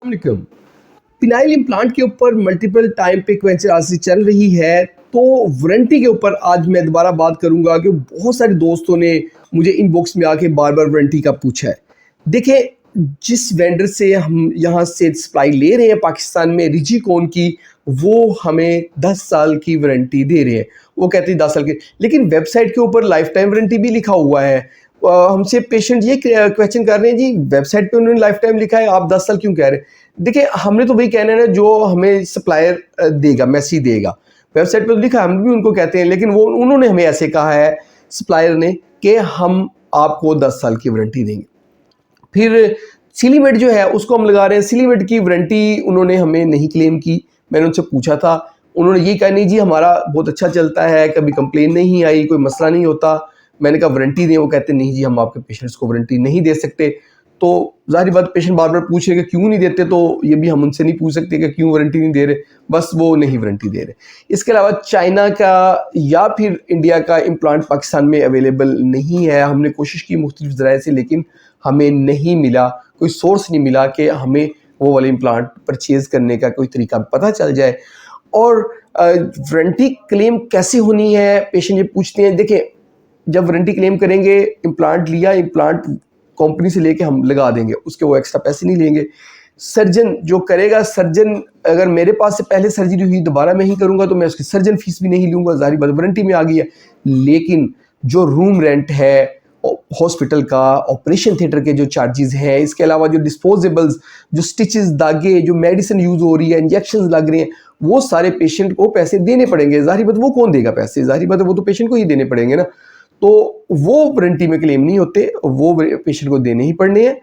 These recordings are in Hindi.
वालेकुम। पिनाइल इम्प्लांट के ऊपर मल्टीपल टाइम पे क्वेंचरासी चल रही है, तो वारंटी के ऊपर आज मैं दोबारा बात करूंगा कि बहुत सारे दोस्तों ने मुझे इनबॉक्स में आके बार बार वारंटी का पूछा है। देखें, जिस वेंडर से हम यहाँ से सप्लाई ले रहे हैं पाकिस्तान में रिजीकॉन की, वो हमें 10 साल की वारंटी दे रहे हैं। वो कहते हैं 10 साल की, लेकिन वेबसाइट के ऊपर लाइफ टाइम वारंटी भी लिखा हुआ है। हमसे पेशेंट ये क्वेश्चन कर रहे हैं, जी वेबसाइट पे उन्होंने लाइफ टाइम लिखा है, आप 10 साल क्यों कह रहे हैं? देखिए, हमने तो वही कहना है ना जो हमें सप्लायर देगा, मैसेज देगा। वेबसाइट पे तो लिखा है, हम भी उनको कहते हैं, लेकिन वो उन्होंने हमें ऐसे कहा है सप्लायर ने कि हम आपको 10 साल की वारंटी देंगे। फिर सिलीमेट जो है उसको हम लगा रहे हैं, सिलीमेट की वारंटी उन्होंने हमें नहीं क्लेम की। मैंने उनसे पूछा था, उन्होंने ये कहा नहीं जी हमारा बहुत अच्छा चलता है, कभी कंप्लेन नहीं आई, कोई मसला नहीं होता। मैंने कहा वारंटी दें, वो कहते नहीं जी हम आपके पेशेंट्स को वारंटी नहीं दे सकते। तो ज़ाहिर बात, पेशेंट बार बार पूछे कि क्यों नहीं देते, तो ये भी हम उनसे नहीं पूछ सकते कि क्यों वारंटी नहीं दे रहे, बस वो नहीं वारंटी दे रहे। इसके अलावा चाइना का या फिर इंडिया का इम्प्लांट पाकिस्तान में अवेलेबल नहीं है। हमने कोशिश की मुख्तलिफ ज़राए से, लेकिन हमें नहीं मिला, कोई सोर्स नहीं मिला कि हमें वो वाले इम्प्लांट परचेज़ करने का कोई तरीका पता चल जाए। और वारंटी क्लेम कैसे होनी है, पेशेंट ये पूछते हैं। देखें, जब वारंटी क्लेम करेंगे, इम्प्लांट लिया, इम्प्लांट कंपनी से लेके हम लगा देंगे, उसके वो एक्स्ट्रा पैसे नहीं लेंगे। सर्जन जो करेगा, सर्जन अगर मेरे पास से पहले सर्जरी हुई दोबारा मैं ही करूँगा तो मैं उसकी सर्जन फीस भी नहीं लूँगा, ज़ाहिर बात वारंटी में आ गई है। लेकिन जो रूम रेंट है हॉस्पिटल का, ऑपरेशन थिएटर के जो चार्जेस हैं, इसके अलावा जो डिस्पोजेबल्स, जो स्टिचेस, धागे, जो मेडिसिन यूज़ हो रही है, इंजेक्शन लग रहे हैं, वो सारे पेशेंट को पैसे देने पड़ेंगे। ज़ाहिर बात वो कौन देगा पैसे, ज़ाहिर बात वो तो पेशेंट को ही देने पड़ेंगे ना। तो वो वारंटी में क्लेम नहीं होते, वो पेशेंट को देने ही पड़ने हैं।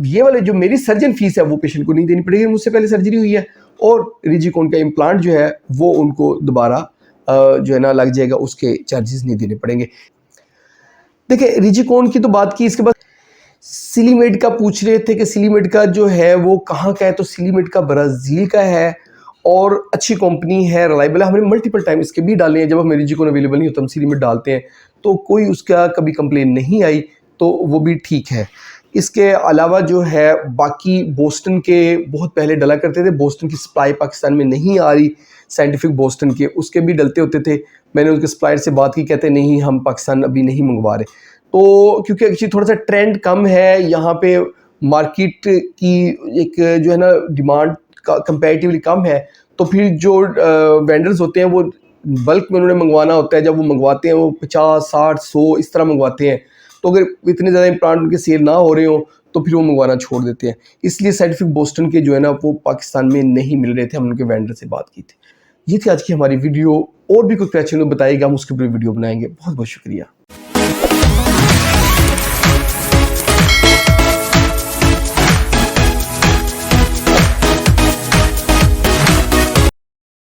ये वाले जो मेरी सर्जन फीस है वो पेशेंट को नहीं देनी पड़ेगी, मुझसे पहले सर्जरी हुई है। और रिजीकॉन का इम्प्लांट जो है वो उनको दोबारा जो है ना लग जाएगा, उसके चार्जेस नहीं देने पड़ेंगे। देखिए, रिजीकॉन की तो बात की, इसके बाद सिलीमेट का पूछ रहे थे कि सिलीमेट का जो है वो कहाँ का है। तो सिलीमेट का ब्राज़ील का है और अच्छी कंपनी है, रिलायबल है। हमने मल्टीपल टाइम इसके भी डाले हैं, जब हमें रिजीकॉन अवेलेबल नहीं होता हम सिलीमेट डालते हैं, तो कोई उसका कभी कंप्लेन नहीं आई, तो वो भी ठीक है। इसके अलावा जो है बाकी बोस्टन के बहुत पहले डला करते थे, बोस्टन की सप्लाई पाकिस्तान में नहीं आ रही, साइंटिफिक बोस्टन के उसके भी डलते होते थे। मैंने उनके सप्लायर से बात की, कहते नहीं हम पाकिस्तान अभी नहीं मंगवा रहे। तो क्योंकि एक्चुअली थोड़ा सा ट्रेंड कम है यहाँ पे, मार्केट की एक जो है ना डिमांड का कंपैरेटिवली कम है, तो फिर जो वेंडर्स होते हैं वो बल्क में उन्होंने मंगवाना होता है। जब वो मंगवाते हैं वो 50, 60, 100 इस तरह मंगवाते हैं, तो अगर इतने ज़्यादा इम्प्लांट उनके सेल ना हो रहे हो तो फिर वो मंगवाना छोड़ देते हैं। इसलिए साइंटिफिक बोस्टन के जो है ना वो पाकिस्तान में नहीं मिल रहे थे। हम उनके वेंडर से बात की थी। ये थी आज की हमारी वीडियो। और भी कोई क्वेश्चन बताइएगा, हम उसके ऊपर वीडियो बनाएंगे। बहुत बहुत शुक्रिया।